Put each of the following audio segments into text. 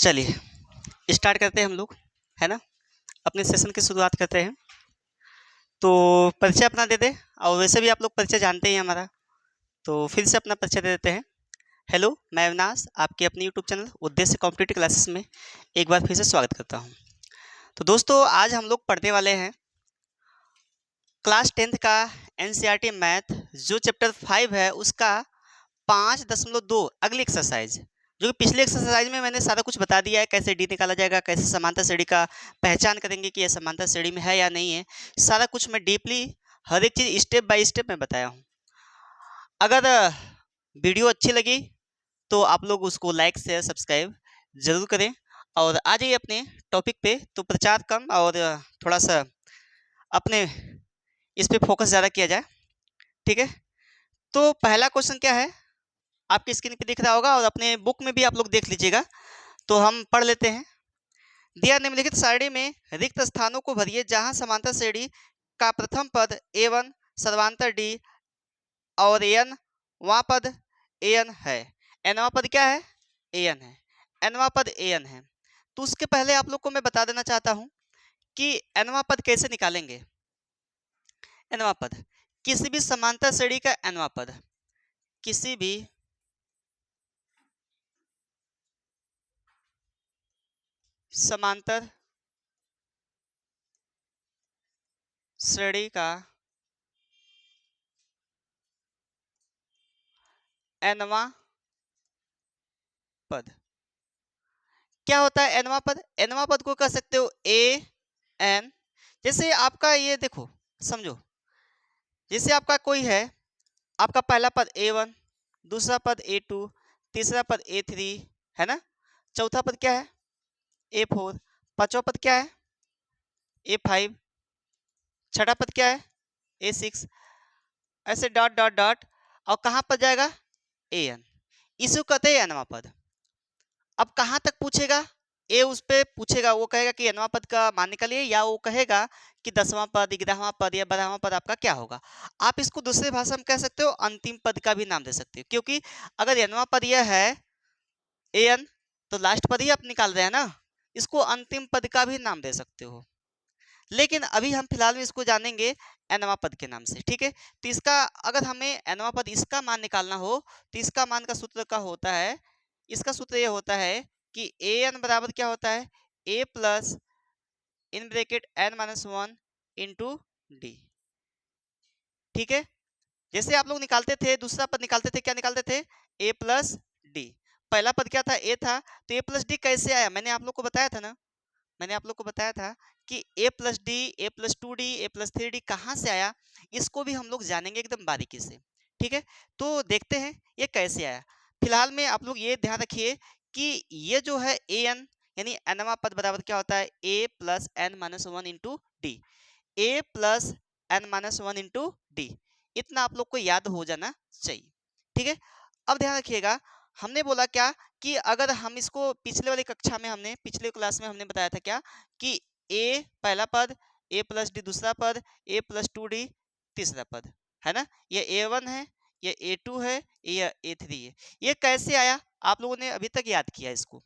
चलिए स्टार्ट करते हैं हम लोग, है ना। अपने सेशन की शुरुआत करते हैं। तो परिचय अपना दे दे, और वैसे भी आप लोग परिचय जानते ही हैं हमारा, तो फिर से अपना परिचय दे देते हैं। हेलो, मैं अविनाश, आपके अपने यूट्यूब चैनल उद्देश्य कॉम्पिटिटिव क्लासेस में एक बार फिर से स्वागत करता हूँ। तो दोस्तों, आज हम लोग पढ़ने वाले हैं क्लास 10th का एनसीईआरटी मैथ, जो चैप्टर 5 है उसका 5.2 अगली एक्सरसाइज, जो कि पिछले एक्सरसाइज में मैंने सारा कुछ बता दिया है, कैसे डी निकाला जाएगा, कैसे समांतर श्रेणी का पहचान करेंगे कि यह समांतर श्रेणी में है या नहीं है। सारा कुछ मैं डीपली हर एक चीज़ स्टेप बाय स्टेप में बताया हूँ। अगर वीडियो अच्छी लगी तो आप लोग उसको लाइक शेयर सब्सक्राइब जरूर करें, और आ जाइए अपने टॉपिक पे। तो प्रचार कम और थोड़ा सा अपने इस पे फोकस ज़्यादा किया जाए, ठीक है। तो पहला क्वेश्चन क्या है, आपकी स्क्रीन पे दिख रहा होगा, और अपने बुक में भी आप लोग देख लीजिएगा। तो हम पढ़ लेते हैं। दिया निम्नलिखित सारणी में रिक्त स्थानों को भरिए जहां समांतर श्रेणी का प्रथम पद a1 सर्वांतर d और an वां पद an है। nवां पद क्या है? an है। nवां पद an है। तो उसके पहले आप लोग को मैं बता देना चाहता हूं कि nवां पद कैसे निकालेंगे। nवां पद किसी भी समांतर श्रेणी का nवां पद, किसी भी समांतर श्रेणी का nवां पद क्या होता है? nवां पद, nवां पद को कह सकते हो a n। जैसे आपका ये देखो, समझो, जैसे आपका कोई है, आपका पहला पद a1, दूसरा पद a2, तीसरा पद a3, है ना। चौथा पद क्या है? a4। पांचवा पद क्या है? a5। छठा पद क्या है? a6। ऐसे डॉट डॉट डॉट, और कहाँ पर जाएगा? an। इसको कहते हैं nवां पद। अब कहाँ तक पूछेगा? ए उस पे पूछेगा, वो कहेगा कि nवां पद का मान निकालिए, या वो कहेगा कि 10वां पद, 11वां पद या 12वां पद आपका क्या होगा। आप इसको दूसरे भाषा में कह सकते हो, अंतिम पद का भी नाम दे सकते हो, क्योंकि अगर nवां पद यह है an, तो लास्ट पद ही आप निकाल रहे हैं ना, इसको अंतिम पद का भी नाम दे सकते हो। लेकिन अभी हम फिलहाल में इसको जानेंगे nवां पद के नाम से, ठीक है। तो इसका अगर हमें nवां पद इसका मान निकालना हो, तो इसका मान का सूत्र का होता है, इसका सूत्र ये होता है कि an बराबर क्या होता है? a plus in bracket n minus 1 into d, ठीक है। जैसे आप लोग निकालते थे, दूसरा पद निकालते थे, क्या निकालते थे? a plus D. पहला पद क्या था? a था। तो a प्लस डी कैसे आया? मैंने आप लोग को बताया था ना, मैंने आप लोग को बताया था कि a plus D, a plus 2d, a plus 3d कहाँ से आया, इसको भी हम लोग जानेंगे एकदम बारीकी से, ठीक है। तो देखते हैं ये कैसे आया। फिलहाल में आप लोग ये ध्यान रखिए कि ये जो है an, यानी nवां पद बराबर क्या होता है? a plus n minus 1 into D. a plus n minus 1 into D, इतना आप लोग को याद हो जाना चाहिए, ठीक है। अब ध्यान रखिएगा, हमने बोला क्या कि अगर हम इसको पिछले वाली कक्षा में, हमने पिछले क्लास में हमने बताया था क्या कि a पहला पद, a प्लस डी दूसरा पद, a प्लस 2d तीसरा पद, है ना। ये a1 है, ये a2 है, ये a3 है। ये कैसे आया? आप लोगों ने अभी तक याद किया इसको,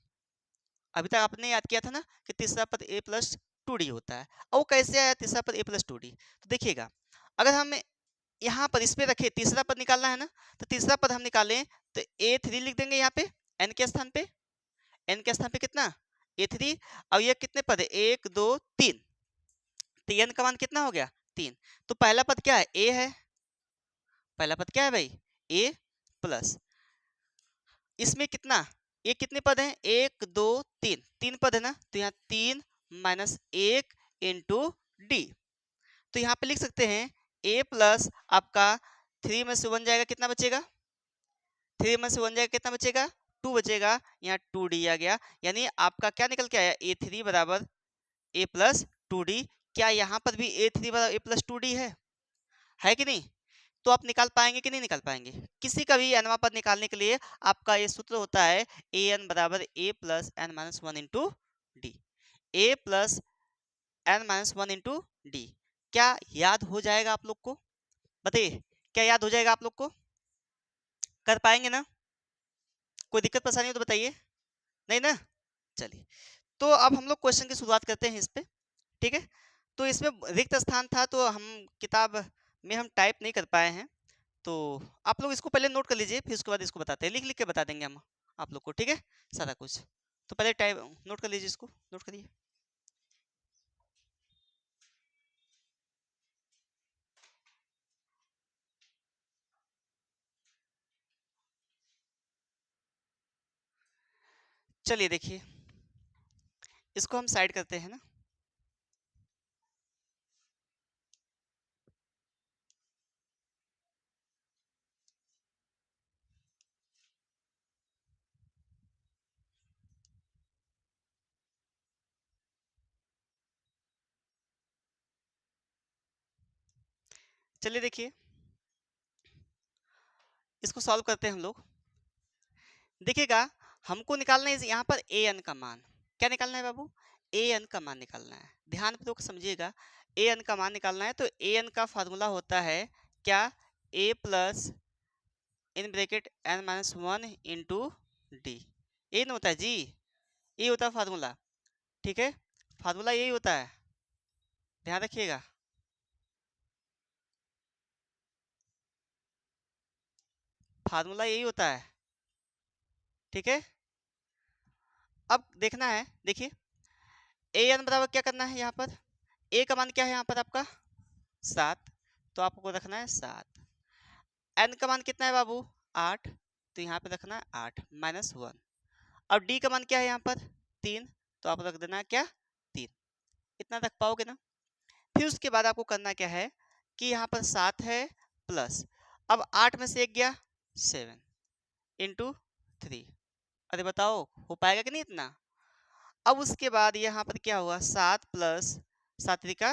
अभी तक आपने याद किया था ना कि तीसरा पद a प्लस 2d होता है। और वो कैसे आया तीसरा पद a प्लस 2d? तो देखिएगा, अगर हम यहाँ पर इस पे रखे, तीसरा पद निकालना है ना, तो तीसरा पद हम निकालें तो a3 लिख देंगे यहाँ पे n के स्थान पे। n के स्थान पे कितना? a3। अब ये कितने पद है? 1 2 3, तो n का मान कितना हो गया? 3। तो पहला पद क्या है? a है। पहला पद क्या है भाई? a प्लस, इसमें कितना, ये कितने पद हैं? 1 2 3, 3 पद है ना, तो यहाँ 3 माइनस 1 इंटू डी। तो यहाँ पे लिख सकते हैं a प्लस आपका 3 में से 1 जाएगा, कितना बचेगा? 3 में से 1 जाएगा, कितना बचेगा? 2 बचेगा। यहाँ 2d आ गया, यानी आपका क्या निकल के आया? a3 बराबर a प्लस 2d। क्या यहाँ पर भी a3 बराबर a प्लस 2d है कि नहीं? तो आप निकाल पाएंगे कि नहीं निकाल पाएंगे? किसी का भी nवां पद निकालने के लिए आपका ये सूत्र होता है an बराबर a plus n minus 1 into D. a plus n minus 1 into D. क्या याद हो जाएगा आप लोग को? बताइए, क्या याद हो जाएगा आप लोग को? कर पाएंगे ना? कोई दिक्कत परेशानी हो तो बताइए। नहीं ना? चलिए, तो अब हम लोग क्वेश्चन की शुरुआत करते हैं इस पे, ठीक है। तो इसमें रिक्त स्थान था तो हम किताब में हम टाइप नहीं कर पाए हैं, तो आप लोग इसको पहले नोट कर लीजिए, फिर उसके बाद इसको बताते हैं, लिख लिख के बता देंगे हम आप लोग को, ठीक है, सारा कुछ। तो पहले टाइप नोट कर लीजिए, इसको नोट करिए। चलिए देखिए, इसको हम साइड करते हैं ना। चलिए देखिए, इसको सॉल्व करते हैं हम लोग। देखिएगा, हमको निकालना है यहाँ पर ए एन का मान। क्या निकालना है बाबू? ए एन का मान निकालना है। ध्यान पूर्वक समझिएगा, ए एन का मान निकालना है। तो ए एन का फार्मूला होता है क्या? A plus in bracket n minus one into d. A n होता है जी, ये होता है फार्मूला, ठीक है, फार्मूला यही होता है, ध्यान रखिएगा। फार्मूला यही होता है, ठीक है। अब देखना है, देखिए ए एन बराबर क्या करना है यहाँ पर? ए का मान क्या है यहाँ पर आपका? 7, तो आपको रखना है 7। एन का मान कितना है बाबू? 8, तो यहाँ पे रखना है 8 माइनस 1। अब डी का मान क्या है यहाँ पर? 3, तो आप रख देना है क्या? 3। इतना रख पाओगे ना? फिर उसके बाद आपको करना क्या है कि यहाँ पर 7 है प्लस, अब 8 में से एक गया 7 इंटू 3। अरे बताओ हो पाएगा कि नहीं इतना? अब उसके बाद यहाँ पर क्या हुआ? 7 प्लस 7 का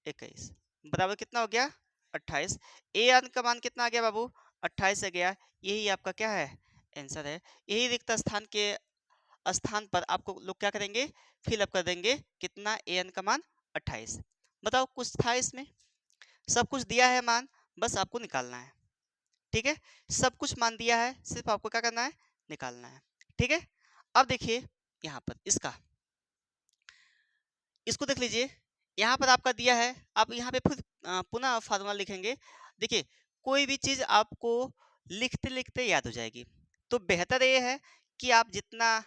21 बराबर कितना हो गया? 28। ए एन का मान कितना आ गया बाबू? 28 आ गया। यही आपका क्या है? आंसर है। यही रिक्त स्थान के स्थान पर आपको लोग क्या करेंगे? फिलअप कर देंगे। कितना? ए एन का मान 28। बताओ, कुछ था इसमें? सब कुछ दिया है मान, बस आपको निकालना है, ठीक है। सब कुछ मान दिया है, सिर्फ आपको क्या करना है? निकालना है, ठीक है। अब देखिए यहाँ पर इसको देख लीजिए, यहाँ पर आपका दिया है, आप यहाँ पे फिर पुनः फार्मूला लिखेंगे। देखिए, कोई भी चीज़ आपको लिखते लिखते याद हो जाएगी, तो बेहतर ये है कि आप जितना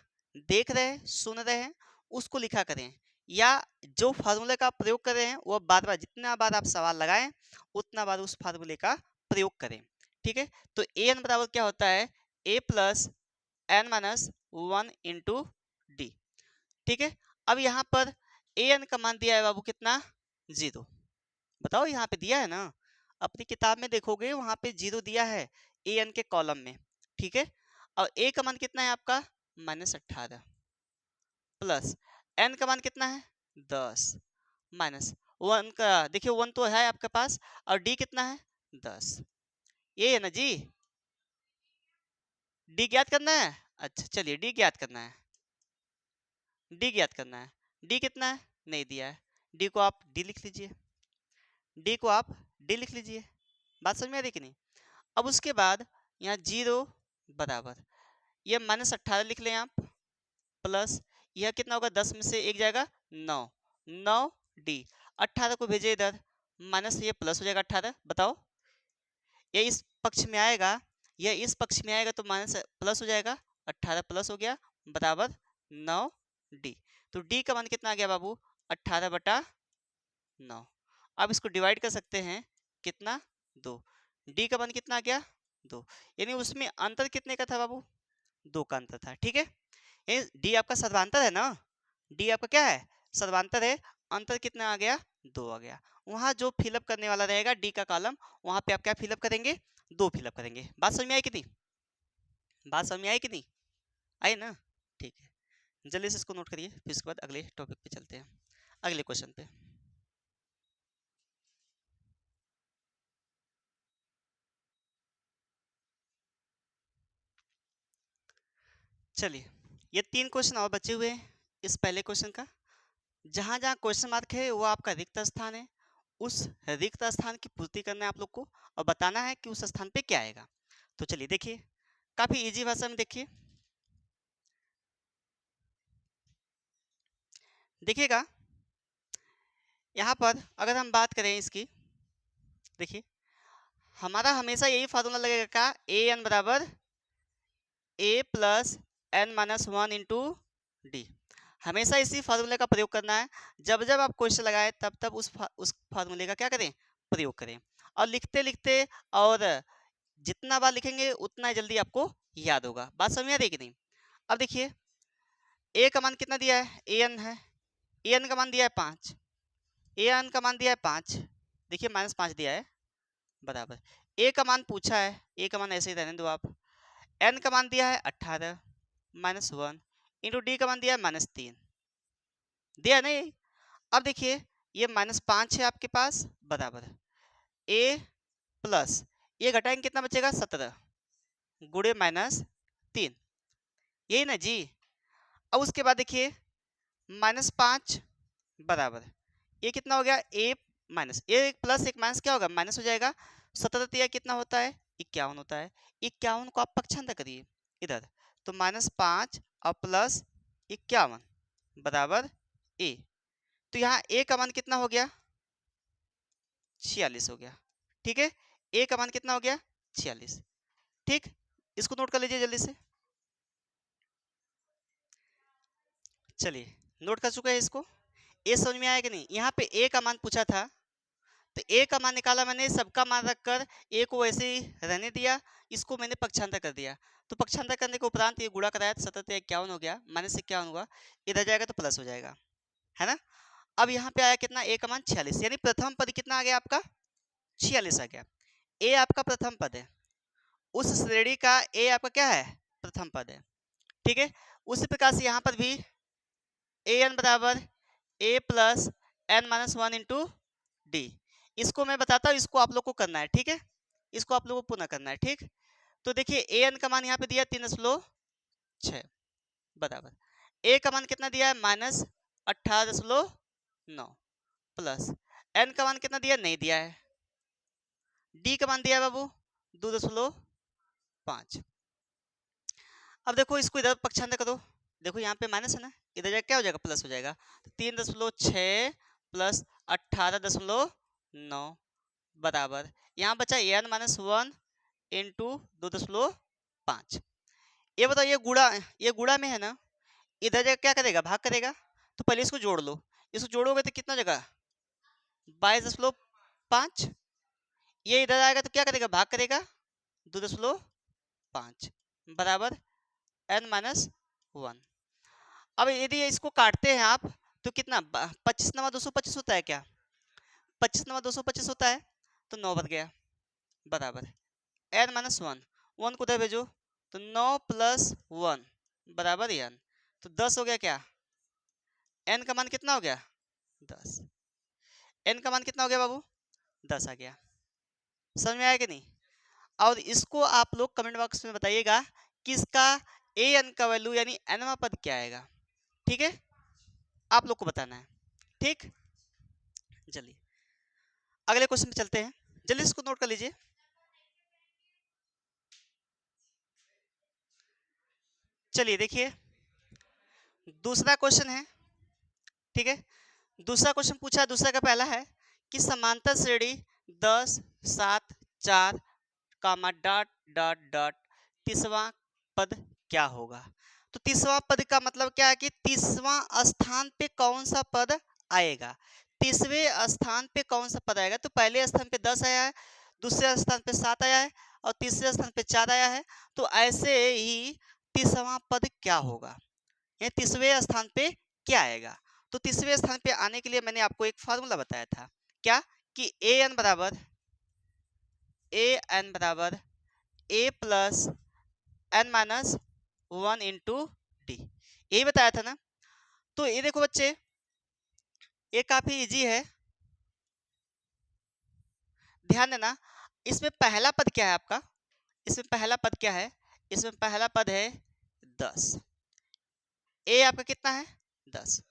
देख रहे हैं, सुन रहे हैं, उसको लिखा करें, या जो फार्मूले का प्रयोग कर रहे हैं वो बार बार, जितना बार आप सवाल लगाएं उतना बार उस फार्मूले का प्रयोग करें, ठीक है। तो ए एन बराबर क्या होता है? A plus n minus one into d, ठीक है। अब यहाँ पर ए एन का मान दिया है बाबू कितना? 0। बताओ, यहाँ पे दिया है ना, अपनी किताब में देखोगे वहां पे 0 दिया है ए एन के कॉलम में, ठीक है। और ए का मान कितना है आपका? -18 प्लस एन का मान कितना है? 10 माइनस वन का, देखिए 1 तो है आपके पास, और डी कितना है? 10। ये है ना जी, डी ज्ञात करना है। अच्छा चलिए, डी ज्ञात करना है, डी ज्ञात करना है। डी कितना है? नहीं दिया है। डी को आप डी लिख लीजिए, डी को आप डी लिख लीजिए। बात समझ में आ रही कि नहीं? अब उसके बाद यहाँ 0 बराबर, ये -18 लिख लें आप, प्लस यह कितना होगा? 10 में से एक जाएगा 9, 9 डी, 18 को भेजे इधर, माइनस ये प्लस हो जाएगा 18। बताओ, ये इस पक्ष में आएगा, यह इस पक्ष में आएगा, तो माइनस प्लस हो जाएगा, 18 प्लस हो गया बराबर 9 डी। तो डी का मान कितना आ गया बाबू? 18/9। अब इसको डिवाइड कर सकते हैं, कितना? 2। डी का मान कितना आ गया? 2। यानी उसमें अंतर कितने का था बाबू? 2 का अंतर था, ठीक है। ये डी आपका सर्वांतर है ना, डी आपका क्या है? सर्वांतर है। अंतर कितना आ गया? 2 आ गया। वहां जो फिलअप करने वाला रहेगा डी का कॉलम, वहां पे आप क्या फिलअप करेंगे? 2 फिलअप करेंगे। बात समझ में आई कि नहीं? बात समझ में आई कि नहीं? आई ना? ठीक है, जल्दी से इसको नोट करिए, फिर उसके बाद अगले टॉपिक पे चलते हैं, अगले क्वेश्चन पे। चलिए, ये 3 क्वेश्चन और बचे हुए हैं इस पहले क्वेश्चन का। जहां जहां क्वेश्चन मार्क है वो आपका रिक्त स्थान है। उस रिक्त स्थान की पूर्ति करना है आप लोग को, और बताना है कि उस स्थान पे क्या आएगा। तो चलिए देखिए, काफी इजी भाषा में देखिए। देखिएगा यहाँ पर अगर हम बात करें इसकी, देखिए हमारा हमेशा यही फार्मूला लगेगा का ए एन बराबर a plus n minus one into d. हमेशा इसी फार्मूले का प्रयोग करना है। जब जब आप क्वेश्चन लगाए तब तब उस फार्मूले का क्या करें, प्रयोग करें। और लिखते लिखते और जितना बार लिखेंगे उतना जल्दी आपको याद होगा। बात समझ में आ रही कि नहीं? अब देखिए ए का मान कितना दिया है, ए एन है, ए एन का मान दिया है 5, ए एन का मान दिया है 5, देखिए -5 दिया है बराबर ए का मान पूछा है, ए का मान ऐसे ही रहने दो आप, एन का मान दिया है 18 -1 इंटू डी का मान दिया है -3 दिया नहीं। अब देखिए ये -5 है आपके पास बराबर ए प्लस ये घटाएंगे कितना बचेगा 17 गुणे -3, यही ना जी। अब उसके बाद देखिए -5 बराबर ये कितना हो गया ए माइनस ए प्लस एक माइनस क्या होगा, माइनस हो जाएगा। 17 कितना होता है, 51 होता है। 51 को आप पक्षांतर करिए इधर, तो -5 और प्लस 51 बराबर ए। तो यहाँ ए का मान कितना हो गया, 46 हो गया। ठीक है, ए का मान कितना हो गया, 46। ठीक, इसको नोट कर लीजिए जल्दी से। चलिए नोट कर चुका है इसको, ए समझ में आया कि नहीं? यहाँ पे ए का मान पूछा था तो ए का मान निकाला मैंने, सबका मान रखकर ए को वैसे ही रहने दिया, इसको मैंने पक्षांतर कर दिया। तो पक्षांतर करने के उपरांत ये गुणा कराया तो 17 51 हो गया, -51 हुआ, इधर जाएगा तो प्लस हो जाएगा, है ना। अब यहाँ पे आया कितना, ए का मान 46, यानी प्रथम पद कितना आ गया आपका, 46 आ गया। ए आपका प्रथम पद है, उस श्रेणी का ए आपका क्या है, प्रथम पद है। ठीक है, उसी प्रकार से यहाँ पर भी ए एन बराबर a plus n minus one into d. इसको मैं बताता हूँ, इसको आप लोग को करना है। ठीक है, इसको आप लोग को पुनः करना है। ठीक, तो देखिए ए एन का मान यहाँ पे दिया 3.6 बराबर ए का मान कितना दिया है, -18.9 प्लस एन का मान कितना दिया, नहीं दिया है। डी का मान दिया है बाबू 2.5। अब देखो इसको इधर पक्षांतर करो, देखो यहाँ पे माइनस है ना, इधर जाके क्या हो जाएगा, प्लस हो जाएगा। तो 3.6 प्लस 18.9 बराबर यहाँ बचा एन माइनस वन इंटू 2.5। ये बताओ ये गुणा में है ना, इधर जाके क्या करेगा, भाग करेगा। तो पहले इसको जोड़ लो, इसको जोड़ोगे तो कितना जगह 22.5, ये इधर आएगा तो क्या करेगा, भाग करेगा 2.5 बराबर एन माइनस वन। अब यदि इसको काटते हैं आप तो कितना, 25 नवा 225 होता है क्या, 25 नवा 225 होता है, तो 9 बच गया बराबर एन माइनस वन, वन को उधर भेजो तो 9 प्लस 1 बराबर एन, तो 10 हो गया क्या, एन का मान कितना हो गया 10, एन का मान कितना हो गया बाबू 10 आ गया। समझ में आया कि नहीं? और इसको आप लोग कमेंट बॉक्स में बताइएगा कि इसका ए एन का वैल्यू यानी एनवा पद क्या आएगा। ठीक है, आप लोग को बताना है। ठीक, चलिए अगले क्वेश्चन पे चलते हैं, जल्दी इसको नोट कर लीजिए। चलिए देखिए दूसरा क्वेश्चन है। ठीक है, दूसरा क्वेश्चन पूछा, दूसरा का पहला है कि समांतर श्रेणी 10 7 4 कामा डॉट डॉट डॉट तीसवा पद क्या होगा। तो तीसवा पद का मतलब क्या है कि तीसवां स्थान पे कौन सा पद आएगा, तीसरे स्थान पे कौन सा पद आएगा। तो पहले स्थान पे 10 आया है, दूसरे स्थान पे 7 आया है और तीसरे स्थान पे 4 आया है। तो ऐसे ही तीसवा पद क्या होगा, ये तीसरे स्थान पे क्या आएगा। तो तीसरे स्थान पे आने के लिए मैंने आपको एक फार्मूला बताया था, क्या कि ए एन बराबर a plus n minus one into d, यही बताया था ना। तो ये देखो बच्चे, ये काफी इजी है, ध्यान देना। इसमें पहला पद क्या है आपका, इसमें पहला पद क्या है, इसमें पहला पद है 10, ए आपका कितना है 10,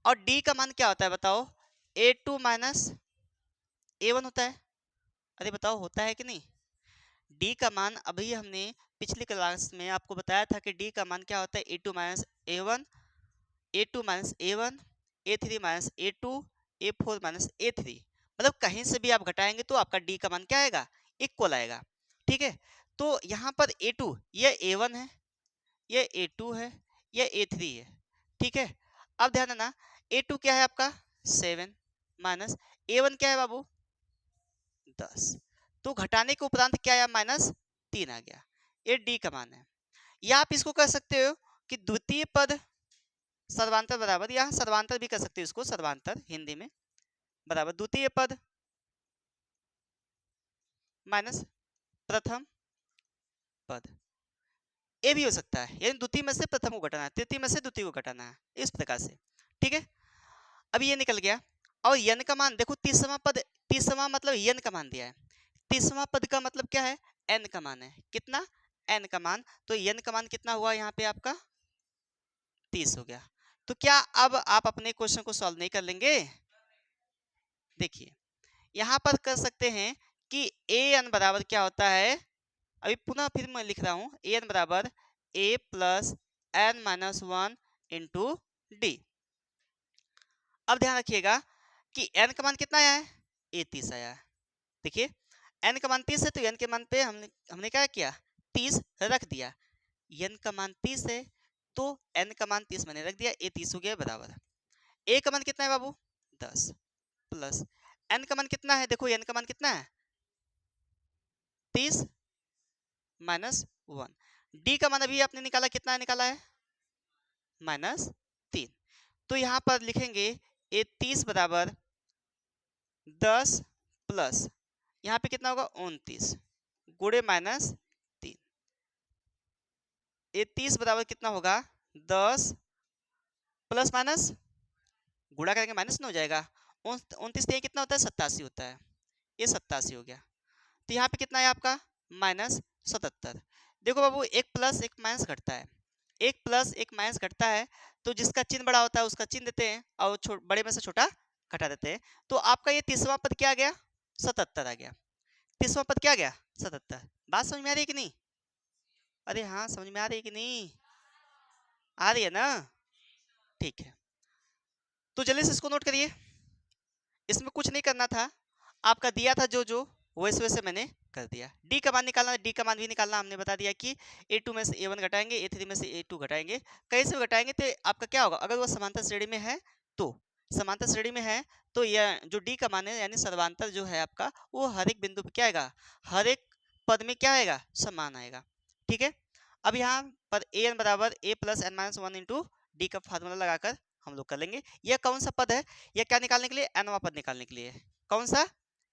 और डी का मान क्या होता है बताओ, A2 माइनस A1 होता है। अरे बताओ होता है कि नहीं। डी का मान अभी हमने पिछली क्लास में आपको बताया था कि डी का मान क्या होता है, A2 minus A1, A2 minus A1 A3 minus A2 A4 minus A3, मतलब कहीं से भी आप घटाएंगे तो आपका D का मान क्या आएगा, इक्वल आएगा। ठीक है, तो यहाँ पर A2 ये A1 है, ये A2 है, ये A3 है। ठीक है, अब ध्यान देना A2 क्या है आपका 7 माइनस A1 क्या है बाबू 10, तो घटाने के उपरांत क्या आया -3 आ गया, ये D का मान है। या आप इसको कह सकते हो कि द्वितीय पद सर्वांतर बराबर, या सर्वांतर भी कर सकते हो इसको, सर्वांतर हिंदी में बराबर द्वितीय पद माइनस प्रथम पद, ये भी हो सकता है, यानी द्वितीय में से प्रथम को घटाना है, तृतीय में से द्वितीय को घटाना है, इस प्रकार से। ठीक है, अब ये निकल गया। और यन का मान देखो, तीसरा पद, तीसरा मतलब यन का मान दिया है, तीसरा पद का मतलब क्या है, एन का मान है, कितना, एन का मान, तो यन का मान कितना हुआ यहाँ पे आपका 30 हो गया। तो क्या अब आप अपने क्वेश्चन को सॉल्व नहीं कर लेंगे, देखिए यहाँ पर कर सकते हैं कि ए एन बराबर क्या होता है, अभी पुनः फिर मैं लिख रहा हूँ, ए एन बराबर a plus n minus 1 into d. अब ध्यान रखिएगा कि n का मान कितना आया है, ए 30 आया है। देखिए n का मान 30 है, तो n के मान पे हमने हमने क्या किया, 30 रख दिया, n का मान 30 है तो n का मान 30 मैंने रख दिया, ए 30 हो गया बराबर। a का मान कितना है बाबू 10 प्लस n का मान कितना है, देखो n का मान कितना है 30 माइनस 1, d का मान अभी आपने निकाला, कितना निकाला है -3, तो यहाँ पर लिखेंगे ए 30 बराबर 10 प्लस यहाँ पे कितना होगा 29 गुणे -3, ये 30 बराबर कितना होगा 10 प्लस माइनस गुणा करेंगे माइनस में हो जाएगा, 29 से कितना होता है 87 होता है, ये 87 हो गया। तो यहाँ पे कितना है आपका -77। देखो बाबू एक प्लस एक माइनस घटता है, एक प्लस एक माइनस घटता है, तो जिसका चिन्ह बड़ा होता है उसका चिन्ह देते हैं और बड़े में से छोटा घटा देते हैं। तो आपका ये तीसरा पद क्या आ गया 77 आ गया, तीसरा पद क्या आ गया 77। बात समझ में आ रही है कि नहीं, अरे हाँ समझ में आ रही है कि नहीं, आ रही है ना, ठीक है। तो जल्दी से इसको नोट करिए, इसमें कुछ नहीं करना था, आपका दिया था जो जो वैसे वैसे मैंने कर दिया। डी का मान निकालना, डी का मान भी निकालना हमने बता दिया कि A2 में से A1 घटाएंगे, A3 में से A2 घटाएंगे, कैसे भी घटाएंगे तो आपका क्या होगा, अगर वो समांतर श्रेणी में है तो, समांतर श्रेणी में है तो यह जो डी का मान है यानी सर्वांतर जो है आपका, वो हर एक बिंदु पर क्या आएगा, हर एक पद में क्या आएगा, समान आएगा। ठीक है, अब यहाँ पर ए एन बराबर a plus n minus 1 into d का फार्मूला लगाकर हम लोग कर लेंगे। यह कौन सा पद है, यह क्या निकालने के लिए, एनवा पद निकालने के लिए, कौन सा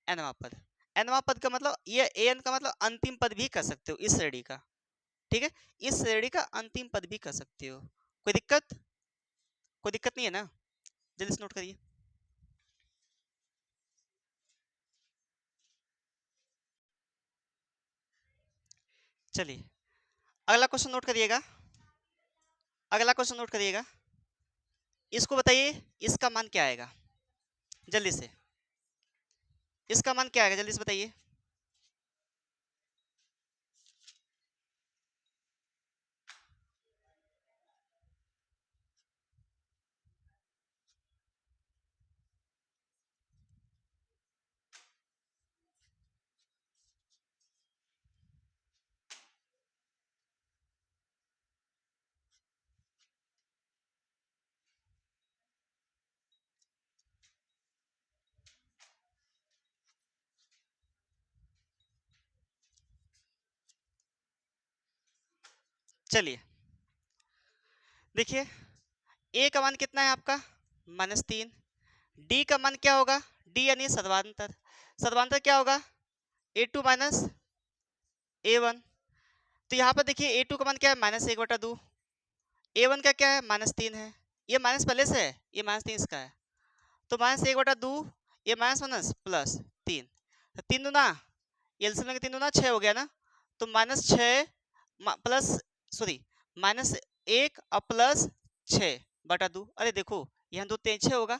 एनवा पद, एनवा पद का मतलब ये ए एन का मतलब अंतिम पद भी कर सकते हो इस श्रेणी का। ठीक है, इस श्रेणी का अंतिम पद भी कर सकते हो, कोई दिक्कत, कोई दिक्कत नहीं है ना, जल्दी से नोट करिए। चलिए अगला क्वेश्चन नोट करिएगा, अगला क्वेश्चन नोट करिएगा, इसको बताइए इसका मान क्या आएगा, जल्दी से इसका मान क्या आएगा, जल्दी से बताइए। चलिए देखिए ए का मान कितना है आपका -3, डी का मान क्या होगा, डी यानी सर्वांतर, सर्वांतर क्या होगा A2 माइनस A1, तो यहाँ पर देखिए A2 का मान क्या है -1/2, A1 का क्या है -3 है, ये माइनस पहले से है, ये -3 इसका है, तो -1/2, ये माइनस प्लस 3, तो 3 दूना एलसीएम में 3 दूना 6 हो गया ना, तो -6 प्लस सॉरी -1 और प्लस 6/2, अरे देखो यहाँ 2 3 6 होगा,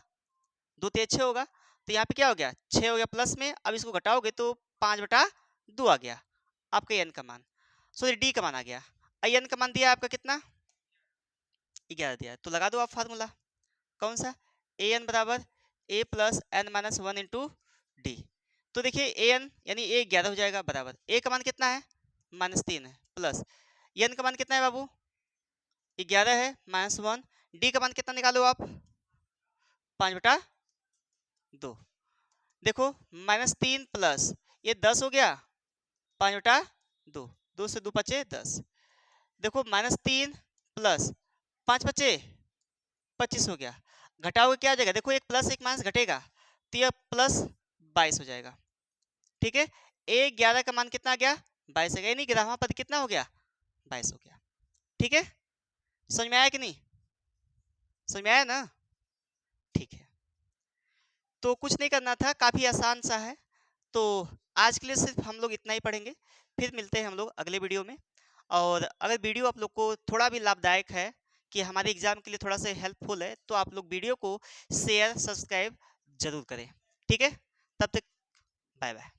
2 3 6 होगा, तो यहाँ पे क्या हो गया 6 हो गया प्लस में, अब इसको घटाओगे तो 5/2 आ गया आपका एन का मान, सॉरी डी का मान आ गया। एन का मान दिया आपका कितना 11 दिया है, तो लगा दो आप फार्मूला, कौन सा ए एन बराबर a plus n minus one into d. तो देखिए ए एन यानी ए 11 हो जाएगा बराबर ए का मान कितना है -3 है प्लस एन का मान कितना है बाबू 11 है -1 डी का मान कितना निकालो आप 5/2। देखो -3 प्लस ये 10 हो गया 5/2 2 से 2 बचे 10। देखो -3 प्लस 5 बचे 25 हो गया। घटाओगे क्या आ जाएगा देखो एक प्लस एक माइनस घटेगा तो यह +22 हो जाएगा। ठीक है ए 11 का मान कितना आ गया 22 आ गया यानी ग्यारहवां पद कितना हो गया 22 हो गया। ठीक है समझ में आया कि नहीं समझ में आया ना ठीक है तो कुछ नहीं करना था काफी आसान सा है। तो आज के लिए सिर्फ हम लोग इतना ही पढ़ेंगे फिर मिलते हैं हम लोग अगले वीडियो में। और अगर वीडियो आप लोग को थोड़ा भी लाभदायक है कि हमारे एग्जाम के लिए थोड़ा सा हेल्पफुल है तो आप लोग वीडियो को शेयर सब्सक्राइब जरूर करें। ठीक है तब तक बाय बाय।